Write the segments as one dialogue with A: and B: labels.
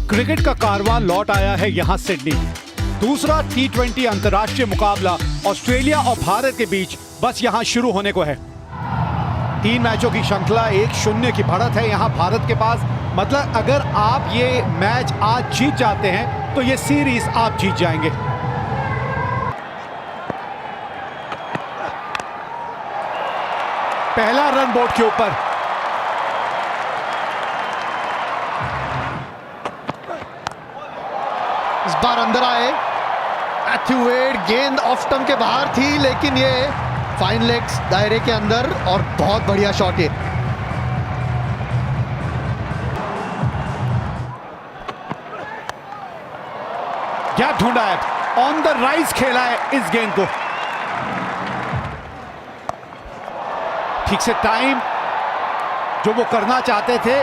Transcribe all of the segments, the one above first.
A: Cricket का कारवां लौट आया है यहां सिडनी। दूसरा T20 अंतर्राष्ट्रीय मुकाबला ऑस्ट्रेलिया और भारत के बीच बस यहां शुरू होने को है। 3 मैचों की श्रृंखला 1-0 की बढ़त है यहां भारत के पास। मतलब अगर आप ये मैच आज जीत जाते हैं तो ये सीरीज आप जीत जाएंगे। पहला रन बोर्ड के ऊपर।
B: इस बार अंदर आए मैथ्यू वेड, गेंद ऑफ स्टंप के बाहर थी लेकिन ये फाइन लेग्स दायरे के अंदर और बहुत बढ़िया शॉट है।
A: गैप ढूंढा है, ऑन द राइज खेला है इस गेंद को। ठीक से टाइम जो वो करना चाहते थे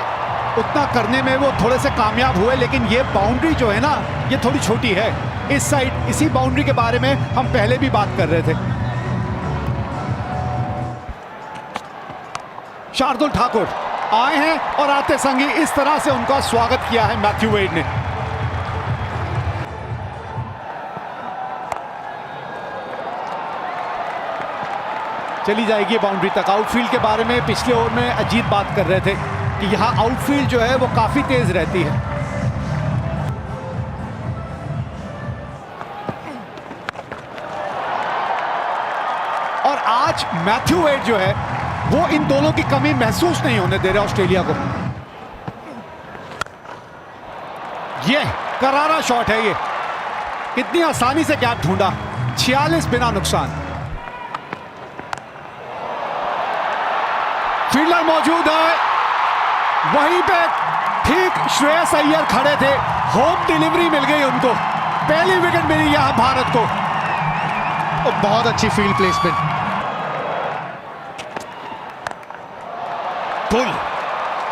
A: उतना करने में वो थोड़े से कामयाब हुए, लेकिन ये बाउंड्री जो है ना ये थोड़ी छोटी है इस साइड। इसी बाउंड्री के बारे में हम पहले भी बात कर रहे थे। शार्दुल ठाकुर आए हैं और आते संगी इस तरह से उनका स्वागत किया है मैथ्यू वेड ने। चली जाएगी बाउंड्री तक। आउटफील्ड के बारे में पिछले ओवर में अजीत बात कर रहे थे कि यहां आउटफील्ड जो है वो काफी तेज रहती है। और आज मैथ्यू वेड जो है वो इन दोनों की कमी महसूस नहीं होने दे रहे ऑस्ट्रेलिया को। ये करारा शॉट है, ये कितनी आसानी से गैप ढूंढा, 46 बिना नुकसान। फील्डर मौजूद है वहीं पे, ठीक श्रेयस अय्यर खड़े थे, होम डिलीवरी मिल गई उनको, पहली विकेट मिली यहां भारत को।
B: और बहुत अच्छी फील्ड प्लेसमेंट।
C: पुल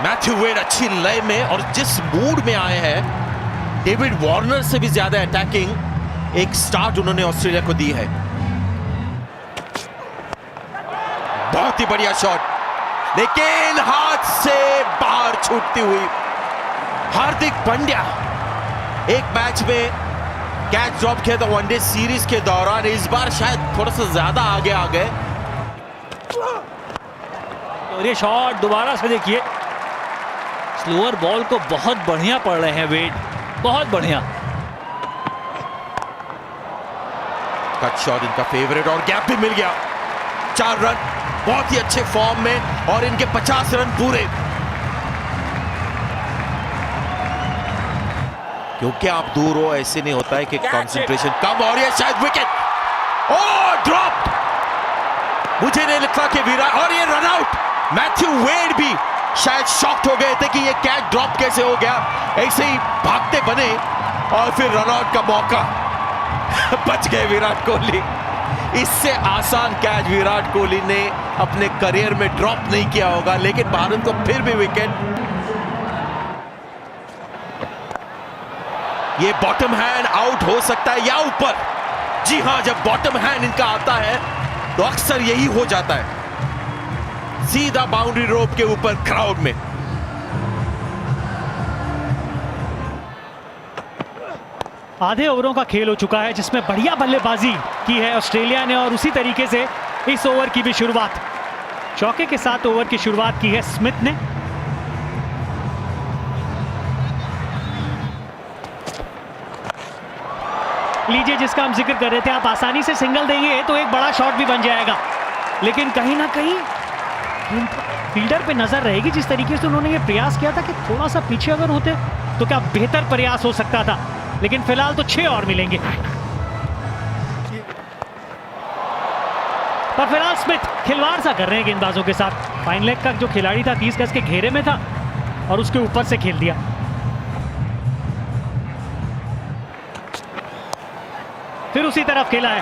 C: मैथ्यू वेड अच्छी लय में और जिस मूड में आए हैं, डेविड वार्नर से भी ज्यादा अटैकिंग एक स्टार्ट उन्होंने ऑस्ट्रेलिया को दी है। बहुत ही बढ़िया शॉट, लेकिन हाथ से बाहर छूटती हुई। हार्दिक पांड्या एक मैच में कैच ड्रॉप किया था वनडे सीरीज के दौरान, इस बार शायद थोड़ा सा ज्यादा आगे आ गए।
D: और ये शॉट दोबारा से देखिए, स्लोअर बॉल को बहुत बढ़िया पड़ रहे हैं वेड, बहुत बढ़िया।
C: कट शॉट इनका फेवरेट और गैप भी मिल गया। 4 रन, बहुत ही अच्छे फॉर्म में और इनके 50 रन पूरे। क्योंकि आप दूर हो ऐसे नहीं होता है कि कंसंट्रेशन कम, और ये शायद विकेट। ओह ड्रॉप, मुझे नहीं लगता कि विराट, और ये रन आउट। मैथ्यू वेड भी शायद शॉक्ड हो गए थे कि ये कैच ड्रॉप कैसे हो गया। ऐसे ही भागते बने और फिर रन आउट का मौका बच गए विराट कोहली। इससे आसान कैच विराट कोहली ने अपने करियर में ड्रॉप नहीं किया होगा, लेकिन भारत को फिर भी विकेट। ये बॉटम हैंड आउट हो सकता है या ऊपर। जी हां, जब बॉटम हैंड इनका आता है तो अक्सर यही हो जाता है, सीधा बाउंड्री रोप के ऊपर क्राउड में।
D: आधे ओवरों का खेल हो चुका है जिसमें बढ़िया बल्लेबाजी की है ऑस्ट्रेलिया ने, और उसी तरीके से इस ओवर की भी शुरुआत चौके के साथ ओवर की शुरुआत की है स्मिथ ने। लीजिए, जिसका हम जिक्र कर रहे थे, आप आसानी से सिंगल देंगे तो एक बड़ा शॉट भी बन जाएगा, लेकिन कहीं ना कहीं फील्डर पे नजर रहेगी। जिस तरीके से उन्होंने ये प्रयास किया था कि थोड़ा सा पीछे अगर होते तो क्या बेहतर प्रयास हो सकता था, लेकिन फिलहाल तो 6 और मिलेंगे। पर फिलहाल स्मिथ खिलवाड़ सा कर रहे हैं गेंदबाजों के साथ। फाइन लेग का जो खिलाड़ी था 30 गज के घेरे में था और उसके ऊपर से खेल दिया। फिर उसी तरफ खेला है,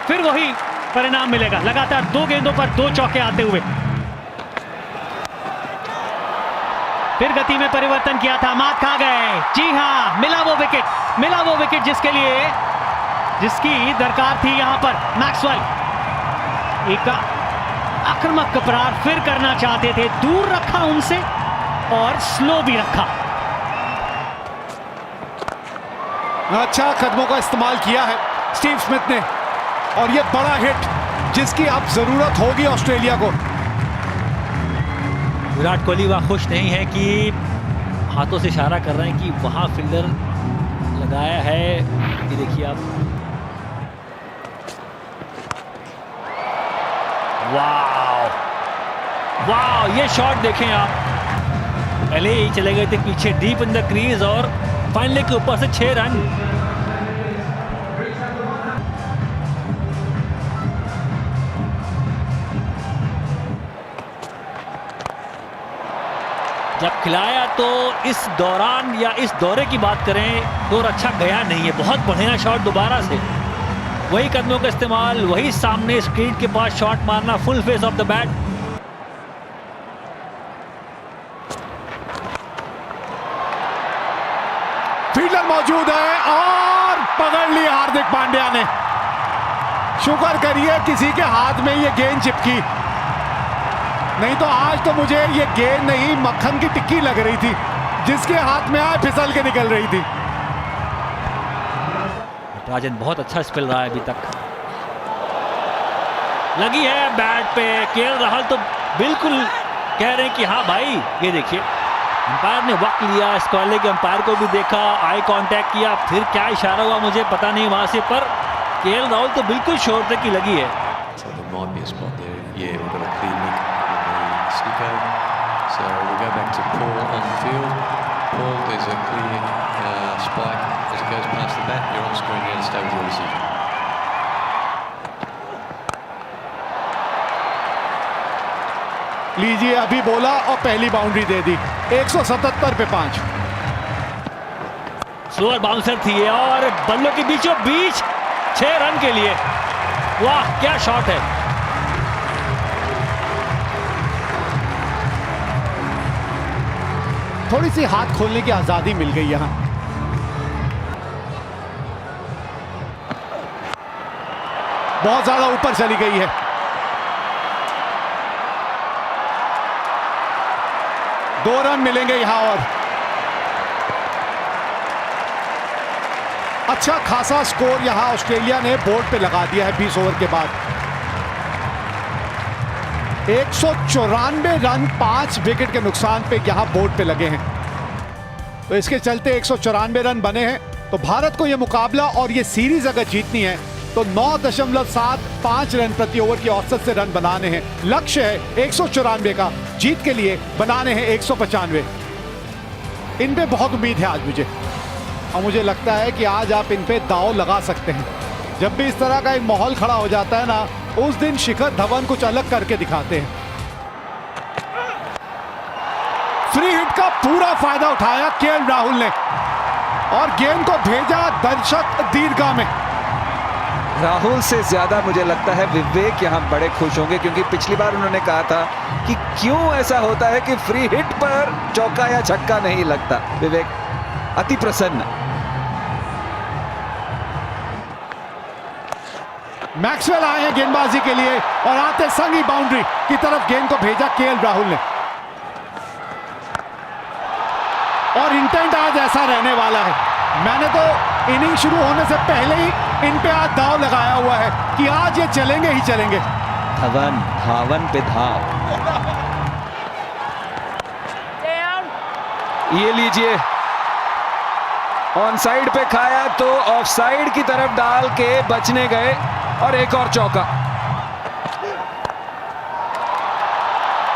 D: फिर वही परिणाम मिलेगा। लगातार 2 गेंदों पर 2 चौके आते हुए फिर गति में परिवर्तन किया था, मात खा गए। जी हां, मिला वो विकेट जिसकी दरकार थी यहां पर। मैक्सवेल एक आक्रामक प्रहार फिर करना चाहते थे, दूर रखा उनसे और स्लो भी रखा।
A: अच्छा कदमों का इस्तेमाल किया है स्टीव स्मिथ ने, और ये बड़ा हिट जिसकी अब जरूरत होगी ऑस्ट्रेलिया को।
D: विराट कोहली वह खुश नहीं है कि हाथों से इशारा कर रहे हैं कि वहां फील्डर लगाया है। ये देखिए आप, वाह वाह, ये शॉट देखें आप, पहले ही चले गए थे पीछे डीप इन द क्रीज और फाइनली के ऊपर से 6 रन। जब खिलाया तो इस दौरान या इस दौरे की बात करें तो अच्छा गया नहीं है, बहुत बढ़िया शॉट दोबारा से, वही कदमों का इस्तेमाल, वही सामने स्क्रीन के पास शॉट मारना, full face of the bat.
A: Fielder मौजूद है और पकड़ ली हार्दिक पांड्या ने। शुक्र करिए किसी के हाथ में ये गेंद चिपकी, नहीं तो आज तो मुझे ये गेंद नहीं मक्खन की टिक्की लग रही थी, जिसके हाथ में आए फिसल के निकल रही थी।
D: राजन बहुत अच्छा स्पेल रहा है अभी तक, लगी है बैट पे। केएल राहुल तो बिल्कुल कह रहे हैं कि हाँ भाई, ये देखिए अंपायर ने वक्त लिया, स्क्वाले के अंपायर को भी देखा, आई कांटेक्ट किया, फिर क्या इशारा हुआ मुझे पता नहीं वहां से, पर केएल राहुल तो बिल्कुल श्योर थे कि लगी है।
E: So we'll go back to Paul on the field. Paul, there's a clear spike as it goes past the bat. You're on screen here to stay with your decision.
A: लीजिए, अभी बोला और पहली बाउंड्री दे दी। 177 पे 5।
D: स्लोअर बाउंसर थी और बल्लों के बीचों बीच 6 रन के लिए। वाह क्या शॉट है।
A: थोड़ी सी हाथ खोलने की आजादी मिल गई यहां। बहुत ज्यादा ऊपर चली गई है। दो रन मिलेंगे यहां और अच्छा खासा स्कोर यहां ऑस्ट्रेलिया ने बोर्ड पे लगा दिया है 20 ओवर के बाद। 194 रन 5 विकेट के नुकसान पे यहां बोर्ड पे लगे हैं। तो इसके चलते 194 रन बने हैं। तो भारत को यह मुकाबला और ये सीरीज अगर जीतनी है तो 9.75 रन प्रति ओवर की औसत से रन बनाने हैं। लक्ष्य है 194 का, जीत के लिए बनाने हैं 195। इन पे बहुत उम्मीद है आज मुझे, और मुझे लगता है कि आज आप इन पे दांव लगा सकते हैं। जब भी इस तरह का एक माहौल खड़ा हो जाता है ना, उस दिन शिखर धवन कुछ अलग करके दिखाते हैं। फ्री हिट का पूरा फायदा उठाया केएल राहुल ने और गेंद को भेजा दर्शक दीर्घा में।
F: राहुल से ज्यादा मुझे लगता है विवेक यहां बड़े खुश होंगे, क्योंकि पिछली बार उन्होंने कहा था कि क्यों ऐसा होता है कि फ्री हिट पर चौका या छक्का नहीं लगता। विवेक अति प्रसन्न।
A: मैक्सवेल आए हैं गेंदबाजी के लिए और आते संग ही बाउंड्री की तरफ गेंद को भेजा केएल राहुल ने। और इंटेंट आज ऐसा रहने वाला है। मैंने तो इनिंग शुरू होने से पहले ही इन पे आज दाव लगाया हुआ है कि आज ये चलेंगे ही चलेंगे।
F: धवन धावन पे धाव। ये लीजिए, ऑन साइड पे खाया तो ऑफ साइड की तरफ डाल के बचने गए और एक और चौका।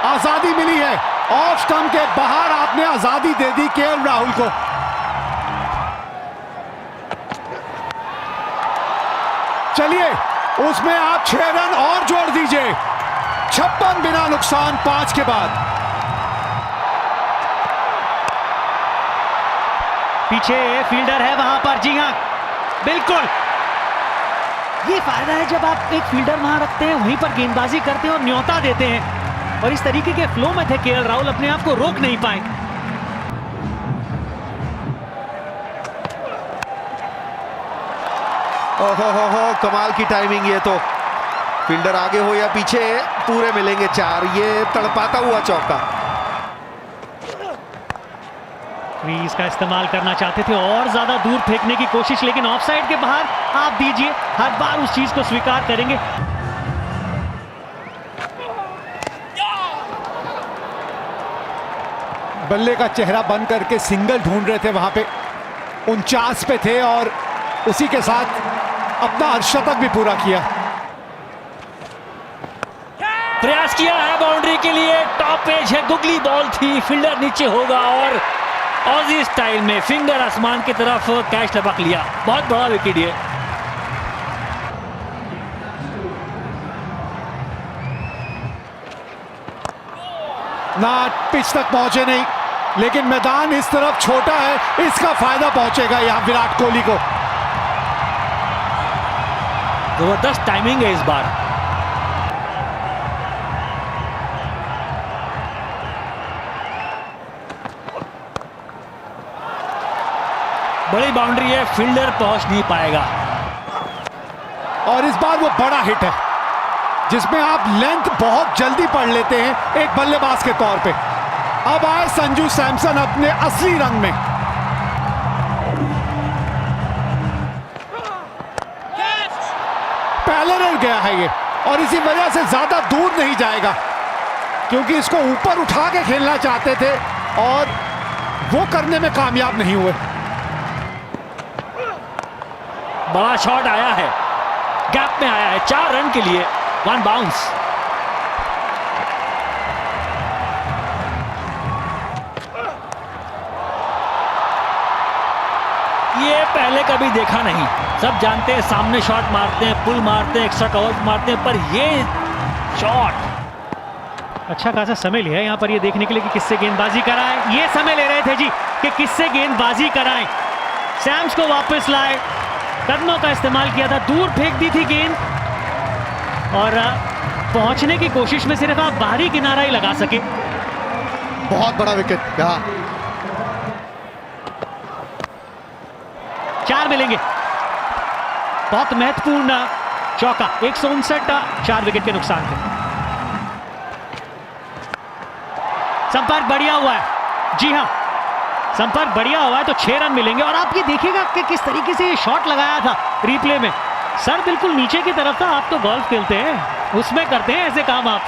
A: आजादी मिली है, ऑफ स्टंप के बाहर आपने आजादी दे दी केएल राहुल को। चलिए उसमें आप 6 रन और जोड़ दीजिए। 56 बिना नुकसान 5 के बाद।
D: पीछे फील्डर है वहां पर, जी हां बिल्कुल। ये फायदा है जब आप एक फील्डर वहां रखते हैं, वहीं पर गेंदबाजी करते हैं और न्योता देते हैं। और इस तरीके के फ्लो में थे केएल राहुल, अपने आप को रोक नहीं पाए।
B: ओहो कमाल की टाइमिंग। ये तो फील्डर आगे हो या पीछे पूरे मिलेंगे 4। ये तड़पाता हुआ चौका।
D: क्रीज का इस्तेमाल करना चाहते थे और ज्यादा दूर फेंकने की कोशिश, लेकिन ऑफसाइड के बाहर आप दीजिए, हर बार उस चीज को स्वीकार करेंगे।
A: बल्ले का चेहरा बंद करके सिंगल ढूंढ रहे थे, वहां पे 49 पे थे और उसी के साथ अपना अर्धशतक भी पूरा किया।
G: प्रयास किया है बाउंड्री के लिए, टॉप एज है, गुगली बॉल थी, फील्डर नीचे होगा और ऑजी स्टाइल में फिंगर आसमान की तरफ कैच लपक लिया। बहुत बड़ा विकेट ये।
A: ना पिच तक पहुंचे नहीं, लेकिन मैदान इस तरफ छोटा है, इसका फायदा पहुंचेगा यहां विराट कोहली को।
G: जबरदस्त टाइमिंग है इस बार। बड़ी बाउंड्री है, फील्डर पहुंच नहीं पाएगा
A: और इस बार वो बड़ा हिट है जिसमें आप लेंथ बहुत जल्दी पढ़ लेते हैं एक बल्लेबाज के तौर पे। अब आए संजू सैमसन अपने असली रंग में। पहले रन गया है ये और इसी वजह से ज्यादा दूर नहीं जाएगा, क्योंकि इसको ऊपर उठा के खेलना चाहते थे और वो करने में कामयाब नहीं हुए।
G: बड़ा शॉट आया है, गैप में आया है, 4 रन के लिए 1 बाउंस। ये पहले कभी देखा नहीं। सब जानते हैं सामने शॉट मारते हैं, पुल मारते हैं, एक्स्ट्रा कवर मारते हैं, पर ये शॉट
D: अच्छा खासा समय लिया यहाँ पर ये देखने के लिए कि किससे गेंदबाजी कराएं। ये समय ले रहे थे जी कि किससे गेंदबाजी कराएं। सैम्स को वापस लाए, कदमों का इस्तेमाल किया था, दूर फेंक दी थी गेंद और पहुंचने की कोशिश में सिर्फ आप बाहरी किनारा ही लगा सके।
B: बहुत बड़ा विकेट यहाँ।
D: 4 मिलेंगे, बहुत महत्वपूर्ण चौका, 159 4 विकेट के नुकसान पे। संपर्क बढ़िया हुआ है, जी हां संपर्क बढ़िया हुआ है तो 6 रन मिलेंगे। और आप ये देखिएगा कि किस तरीके से ये शॉट लगाया था रिप्ले में, सर बिल्कुल नीचे की तरफ था। आप तो गोल्फ खेलते हैं, उसमें करते हैं ऐसे काम आप।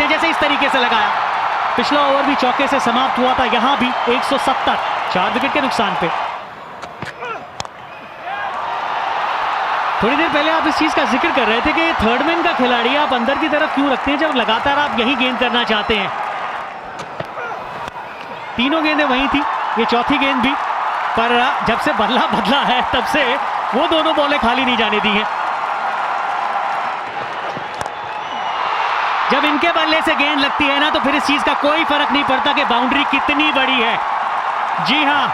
D: जैसे इस तरीके से लगाया, पिछला ओवर भी चौके से समाप्त हुआ था, यहां भी 170 4 विकेट के नुकसान पे। थोड़ी देर पहले आप इस चीज का जिक्र कर रहे थे कि थर्ड मैन का खिलाड़ी आप अंदर की तरफ क्यों रखते हैं जब लगातार आप यही गेंद करना चाहते हैं। तीनों गेंदें वहीं थी, ये चौथी गेंद भी, पर जब से बल्ला बदला है तब से वो दोनों बॉलें खाली नहीं जाने दी हैं। जब इनके बल्ले से गेंद लगती है ना तो फिर इस चीज का कोई फर्क नहीं पड़ता कि बाउंड्री कितनी बड़ी है। जी हां,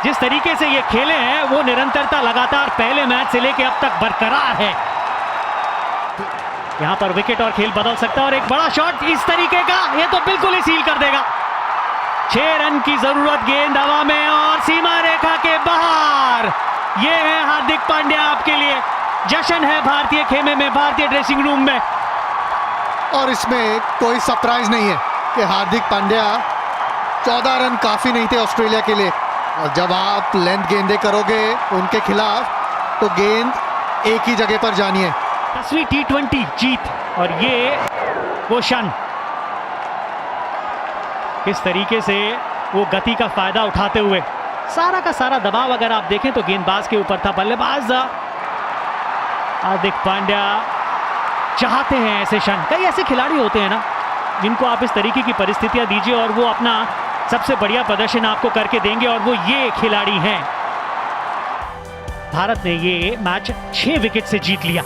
D: जिस तरीके से ये खेले हैं वो निरंतरता लगातार पहले मैच से लेके अब तक बरकरार है। यहां पर विकेट और खेल बदल सकता है और एक बड़ा शॉट इस तरीके का, ये तो बिल्कुल ही सील कर देगा। 6 रन की जरूरत, गेंद हवा में और सीमा रेखा के बाहर। ये है हार्दिक पांड्या आपके लिए, जश्न है भारतीय खेमे में, भारतीय ड्रेसिंग रूम में।
B: और इसमें कोई सरप्राइज नहीं है कि हार्दिक पांड्या 14 रन काफी नहीं थे ऑस्ट्रेलिया के लिए, और जब आप लेंथ गेंदे करोगे उनके खिलाफ तो गेंद एक ही जगह पर जानी है।
D: 10वीं T20 जीत और ये वो क्षण, किस तरीके से वो गति का फायदा उठाते हुए, सारा का सारा दबाव अगर आप देखें तो गेंदबाज के ऊपर था। बल्लेबाज हार्दिक पांड्या चाहते हैं ऐसे क्षण। कई ऐसे खिलाड़ी होते हैं ना जिनको आप इस तरीके की परिस्थितियां दीजिए और वो अपना सबसे बढ़िया प्रदर्शन आपको करके देंगे, और वो ये खिलाड़ी हैं। भारत ने ये मैच 6 विकेट से जीत लिया।